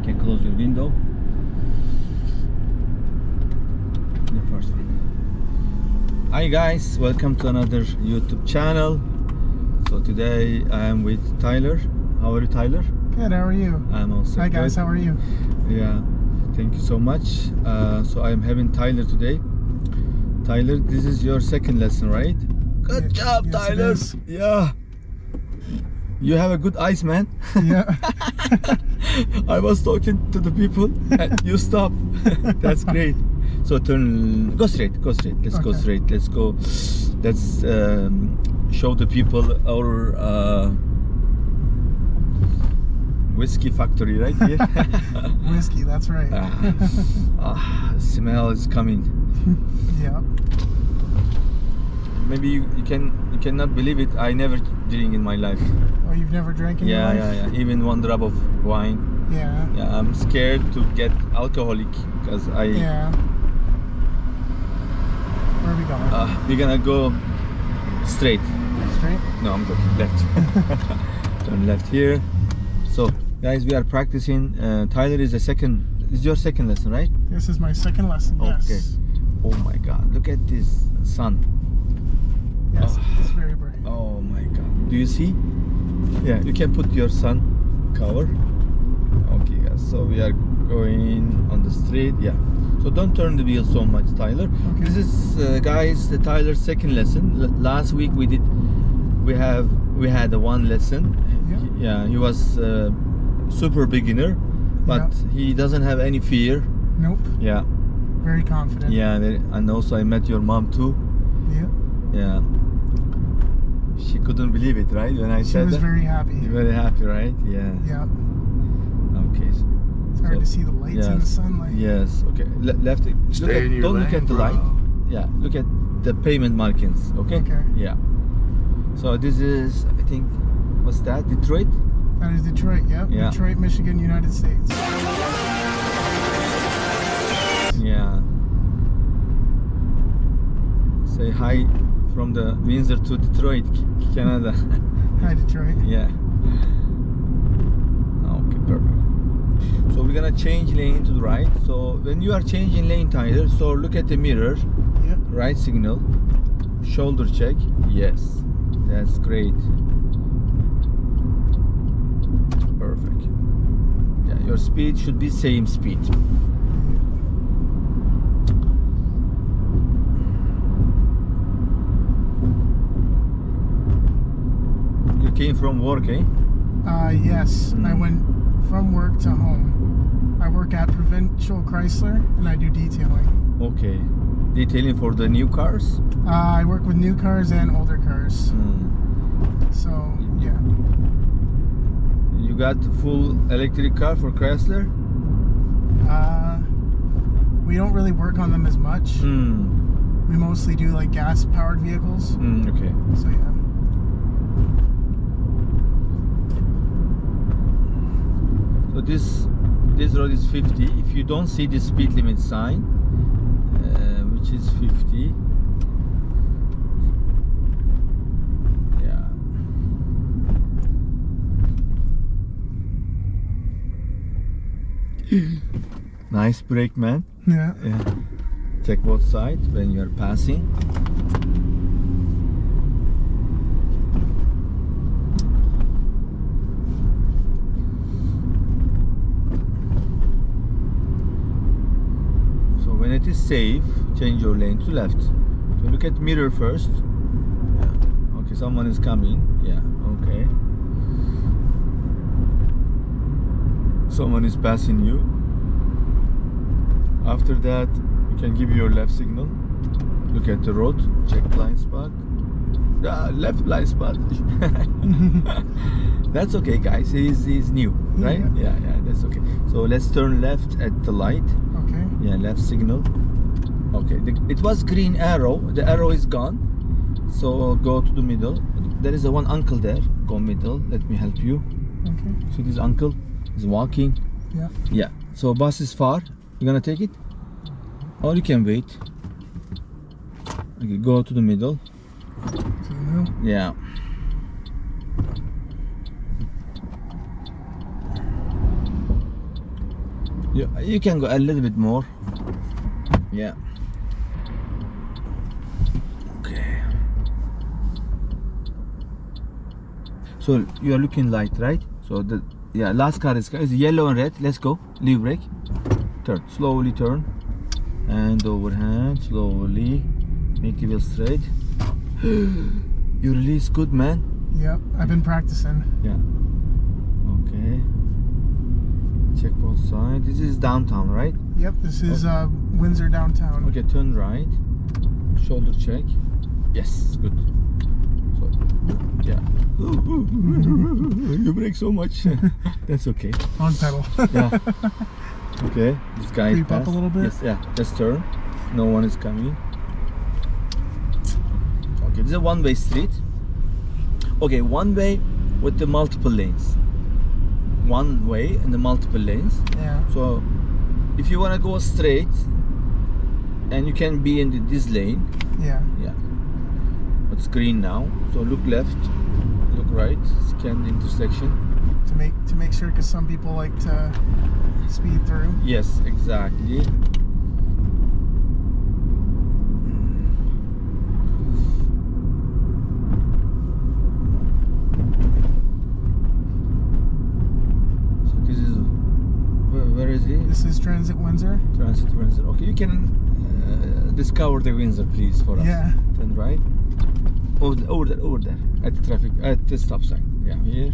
can close your window. The first one. Hi guys, welcome to another YouTube channel. So today I am with Tylor. How are you, Tylor? Good, how are you? I'm also Hi guys, good. how are you? Yeah, thank you so much. So I am having Tylor today. Tylor, this is your second lesson, right? Good job, yes, Tylor. it is. Yeah. You have a good eyes, man. Yeah. I was talking to the people and you stop. That's great. So go straight. Let's go Okay. straight. Let's show the people our whiskey factory right here. Whiskey, that's right. Smell is coming. Yeah. Maybe you cannot believe it. I never drink in my life. Oh, you've never drank in your life? Yeah. Even one drop of wine. Yeah. Yeah, I'm scared to get alcoholic because I. Yeah. Where are we going? We're gonna go straight. Straight? No, I'm good. Left. Turn left here. So, guys, we are practicing. Tylor is your second lesson, right? This is my second lesson, yes. Okay. Oh my God! Look at this sun. Yes, it's very bright. Oh my God! Do you see? Yeah, you can put your sun cover. Okay, guys. So we are going on the street. Yeah. So don't turn the wheel so much, Tylor. Okay. This is, guys, the Tylor's second lesson. Last week we had one lesson. Yeah, he was super beginner, but he doesn't have any fear. Nope. Yeah. Very confident. Yeah, and also I met your mom too. Yeah. Yeah. She couldn't believe it, right? When I said that. She was very happy. Very happy, right? Yeah. Yeah. Okay. It's hard to see the lights in the sunlight. Yes. Okay. Left. Don't look at the light. Yeah. Look at the pavement markings. Okay. Okay. Yeah. So this is, I think, what's that? Detroit. That is Detroit, yep. Yeah. Detroit, Michigan, United States. Yeah. Say hi from the Windsor to Detroit, Canada. Hi, Detroit. Yeah. Okay, perfect. So we're gonna change lane to the right. So when you are changing lane, Tylor, so look at the mirror. Yep. Right signal. Shoulder check. Yes. That's great. Perfect. Yeah, your speed should be same speed. You came from work, eh? Yes. I went from work to home. I work at Provincial Chrysler and I do detailing. Okay. Detailing for the new cars? I work with new cars and older cars. So, yeah. You got the full electric car for Chrysler? We don't really work on them as much. We mostly do like gas powered vehicles. Okay. So, yeah. So this road is 50. If you don't see the speed limit sign, which is 50, yeah. Nice brake, man. Yeah. Yeah. Check both sides when you are passing. When it is safe, change your lane to left. So look at mirror first. Yeah. Okay, someone is coming. Yeah, okay. Someone is passing you. After that, you can give your left signal. Look at the road, check blind spot. Left blind spot. That's okay, guys. He's new, right? Yeah, that's okay. So let's turn left at the light. Okay. Yeah, left signal. Okay, it was green arrow. The arrow is gone. So go to the middle. There is one uncle there. Go middle. Let me help you. Okay. See this uncle? He's walking. Yeah. Yeah. So bus is far. You gonna take it? Or you can wait. Okay, go to the middle. To the middle? Yeah. You can go a little bit more. Yeah. Okay. So you are looking light, right? So the last car is yellow and red. Let's go. Leave brake. Turn. Slowly turn. And overhand. Slowly. Make the wheel straight. You release good, man. Yep, I've been practicing. Yeah. Okay. Check both sides. This is downtown, right? Yep, this is Windsor downtown. Okay, turn right. Shoulder check. Yes, good. So, yeah. You brake so much. That's okay. On pedal. Yeah. Okay. This guy Creep up a little bit. Yes, yeah. Just turn. No one is coming. Okay, this is a one-way street. Okay, one way with the multiple lanes. One way and the multiple lanes. Yeah. So if you want to go straight and you can be in this lane. Yeah. Yeah. It's green now. So look left, look right, scan the intersection. To make sure, because some people like to speed through. Yes, exactly. Where is he? This is Transit Windsor. Transit Windsor. Okay, you can discover the Windsor, please, for us. Yeah. Turn right. Over there, at the traffic, at the stop sign. Yeah, here.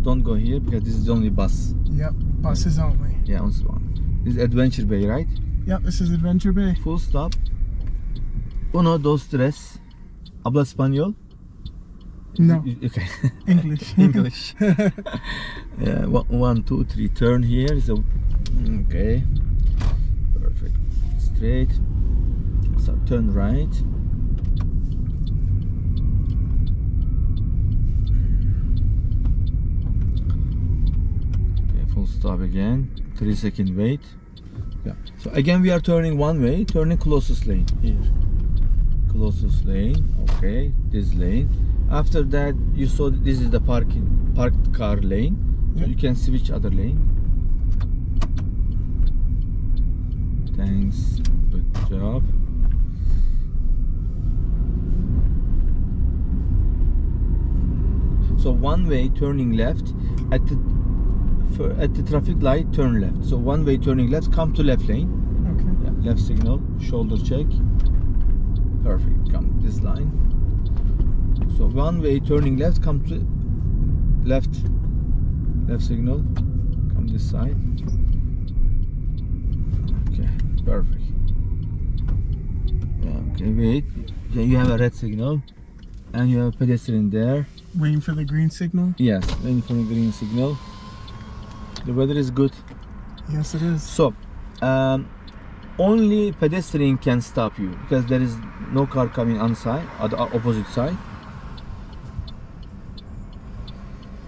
Don't go here because this is only bus. Yep, buses only. Yeah, only one. This is Adventure Bay, right? Yep, this is Adventure Bay. Full stop. Uno, dos, tres. Habla español? No. Okay. English. English. Yeah, one, two, three. Turn here. So, okay. Perfect. Straight. So turn right. Okay, full stop again. 3-second wait. Yeah. So again we are turning one way. Turning closest lane here. Closest lane. Okay. This lane. After that, you saw that this is the parked car lane. So Yep. you can switch other lane. Thanks. Good job. So one way turning left at the traffic light, turn left. So one way turning left, come to left lane. Okay. Yeah, left signal, shoulder check. Perfect. Come this line. So one way turning left, come to left signal, come this side. Okay, perfect. Yeah, okay, wait. Yeah, you have a red signal and you have a pedestrian there. Waiting for the green signal. Yes, waiting for the green signal. The weather is good. Yes, it is. So only pedestrian can stop you because there is no car coming on side, on the opposite side.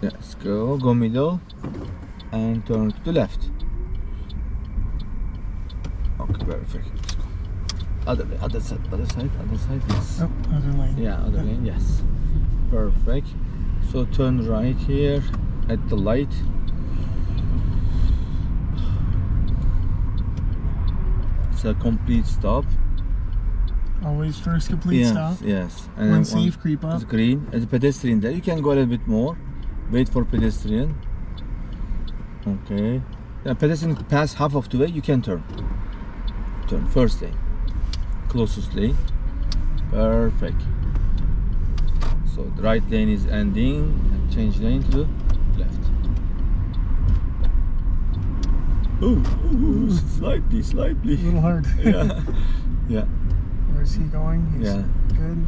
Let's go middle and turn to the left. Okay, perfect. Let's go. Other side, yes. Oh, other lane. Yeah, other lane, yes. Perfect. So turn right here at the light. It's a complete stop. Always first complete Yes, stop. yes. And when safe, creep up. It's green. As a pedestrian there, you can go a little bit more. Wait for pedestrian. Okay. Then pedestrian pass half of the way, you can turn. Turn first lane. Closest lane. Perfect. So the right lane is ending and change lane to the left. Ooh, slightly. A little hard. Yeah. Yeah. Where's he going? He's Yeah. good.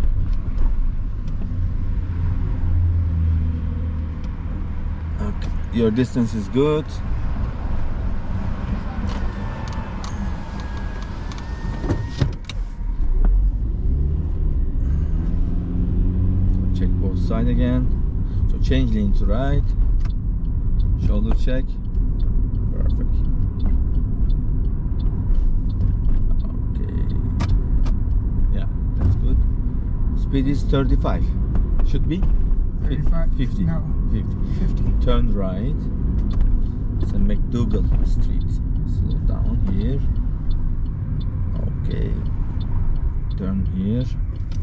Okay. Your distance is good. Check both sides again. So change lane to right. Shoulder check. Perfect. Okay. Yeah, that's good. Speed is 35. Should be 35? 50. No. 50. 50. Turn right. It's a McDougal Street. Slow down here. Okay. Turn here.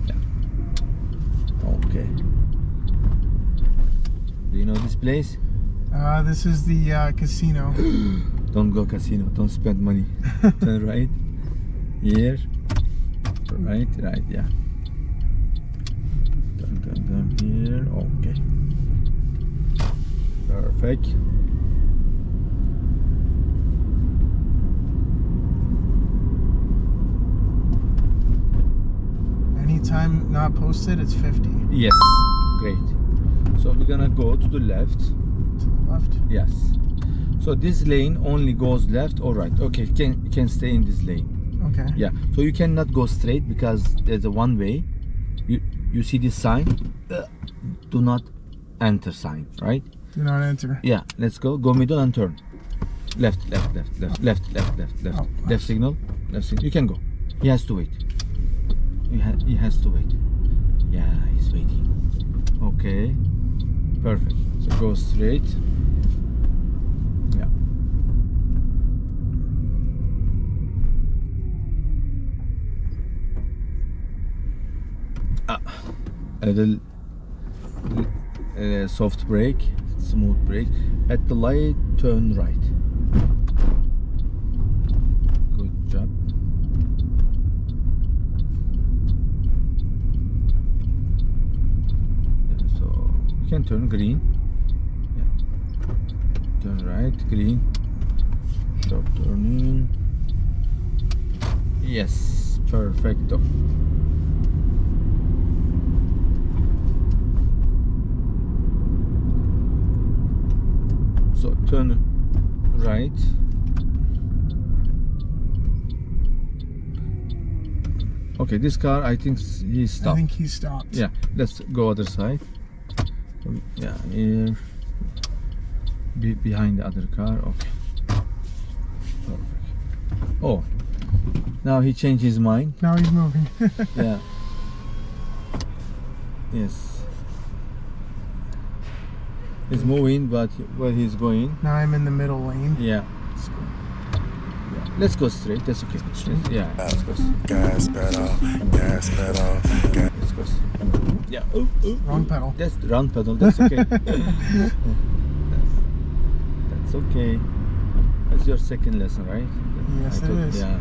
Yeah. Okay. Do you know this place? This is the casino. Don't go casino. Don't spend money. Turn right. Here. Right. Yeah. Turn here. Okay. Perfect. Anytime not posted, it's 50. Yes. Great. So we're gonna go to the left. To the left. Yes. So this lane only goes left or right. Okay, can stay in this lane. Okay. Yeah. So you cannot go straight because there's a one way. You see this sign? Do not enter sign, right? Do not enter. Yeah. Let's go. Go middle and turn. Left. Oh, Left signal. Left signal. You can go. He has to wait. He has to wait. Yeah, he's waiting. Okay. Perfect. So go straight. Yeah. A little soft brake, smooth brake. At the light, turn right. Good job. Yeah, so you can turn green. Yeah. Turn right, green. Stop turning. Yes, perfecto. So turn right. Okay, this car, I think he stopped. I think he stopped. Yeah, let's go other side. Yeah, here. Behind the other car. Okay. Perfect. Oh, now he changed his mind. Now he's moving. Yeah. Yes. He's moving, but where he's going? Now I'm in the middle lane. Yeah. Let's go straight. That's okay. Straight. Yeah. Let's go. Gas pedal, gas pedal, gas. Let's go. Yeah. Oh, Wrong pedal. That's the wrong pedal. That's okay. that's okay. That's your second lesson, right? Yes, it is. Yeah.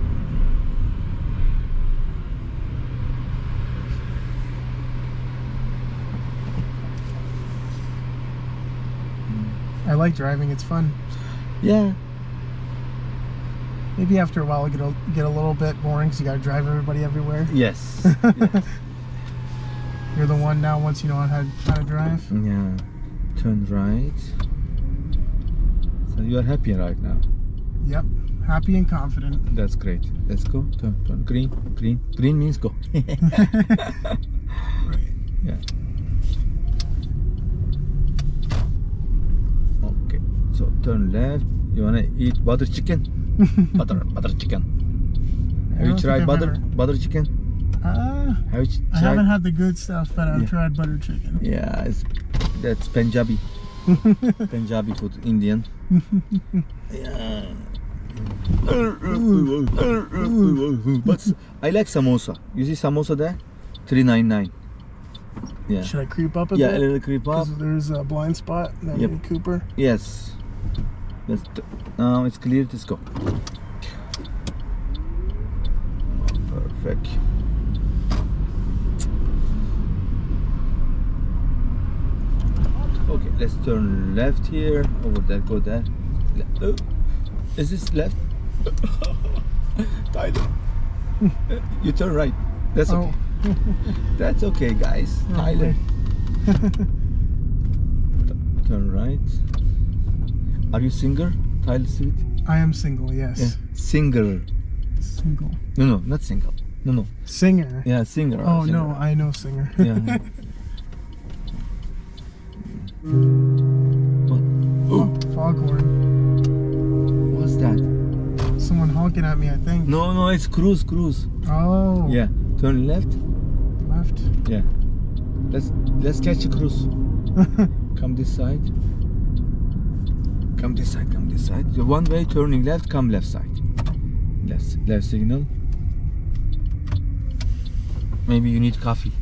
I like driving. It's fun. Yeah. Maybe after a while it'll get a little bit boring because you got to drive everybody everywhere. Yes. Yes. You're the one now once you know how to drive. Yeah. Turn right. So you are happy right now. Yep. Happy and confident. That's great. Let's go. Turn. Green. Green means go. Right. Yeah. Okay. So turn left. You wanna eat butter chicken? butter chicken. Have you tried butter chicken? Have you I tried? haven't had the good stuff, but I've tried butter chicken. Yeah, that's Punjabi. Punjabi food, Indian. Yeah. But I like samosa. You see samosa there? $3.99. Yeah. Should I creep up a Yeah, bit? a little creep up. Because there's a blind spot. That Yep. Mini Cooper. Yes. Now it's clear. Let's go. Perfect. Okay, let's turn left here. Over there, go there. Oh, is this left? Tylor. You turn right. That's okay. That's okay, guys. Tylor. Turn right. Are you singer, Tylor Sweet? I am single, yes. Yeah. Singer. Single. No, not single. No. Singer. Yeah, singer. Oh, singer. no, I know singer. Yeah. Oh, foghorn. What's that? Someone honking at me, I think. No, it's cruise. Oh. Yeah. Turn left. Left. Yeah. Let's catch a cruise. Come this side. Come this side, come this side. The one way turning left, come left side. Left signal. Maybe you need coffee.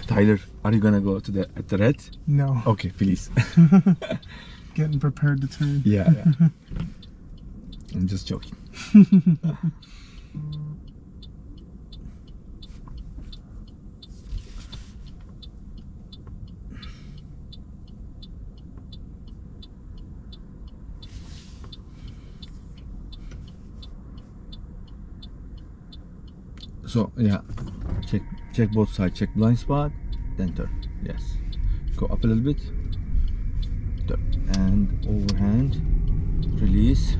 Tyler, are you gonna go to the red? No. Okay, please. Getting prepared to turn. Yeah. I'm just joking. So yeah, check both sides. Check blind spot, then turn. Yes. Go up a little bit. Turn and overhand. Release.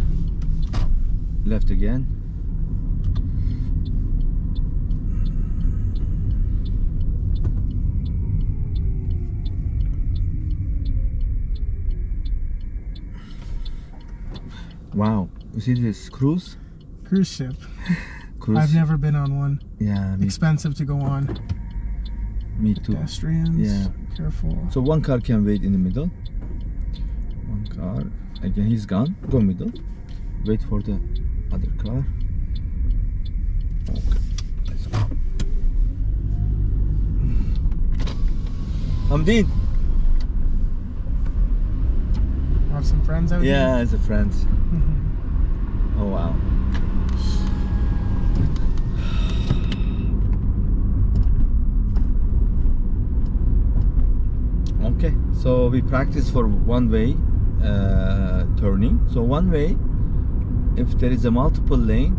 Left again. Wow, you see this cruise? Cruise ship. Cruise. I've never been on one. Yeah, Expensive to go on. Me too. Pedestrians. Yeah. Careful. So one car can wait in the middle. One car. Again, he's gone. Go middle. Wait for the other car. Okay. Let's go. Hamdin. Have some friends out Yeah, here? as a friend. Oh wow. Okay, so we practice for one way turning. So one way, if there is a multiple lane,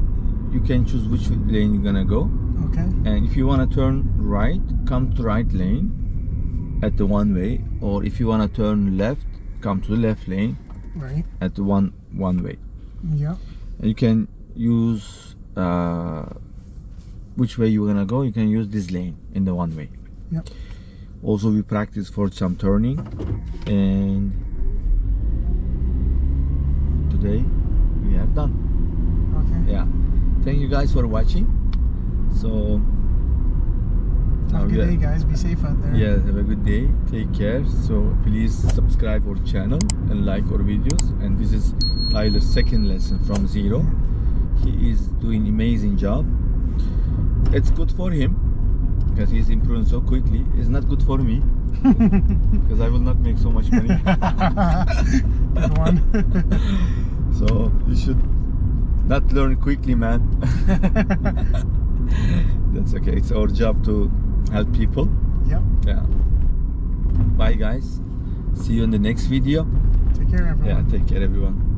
you can choose which lane you're gonna go. Okay. And if you wanna turn right, come to right lane at the one way, or if you wanna turn left, come to the left lane Right. at the one way. Yeah. And you can use which way you're gonna go. You can use this lane in the one way. Yep. Also, we practice for some turning, and today we are done. Okay. Yeah, thank you guys for watching. So Have a good day, guys. Be safe out there. yeah, have a good day, take care. So please subscribe our channel and like our videos. And this is Tyler's second lesson from zero. He is doing amazing job. It's good for him because he's improving so quickly. It's not good for me because I will not make so much money. Good one. So you should not learn quickly, man. That's okay. It's our job to help people. Yep. Yeah. Bye, guys. See you in the next video. Take care, everyone. Yeah, take care, everyone.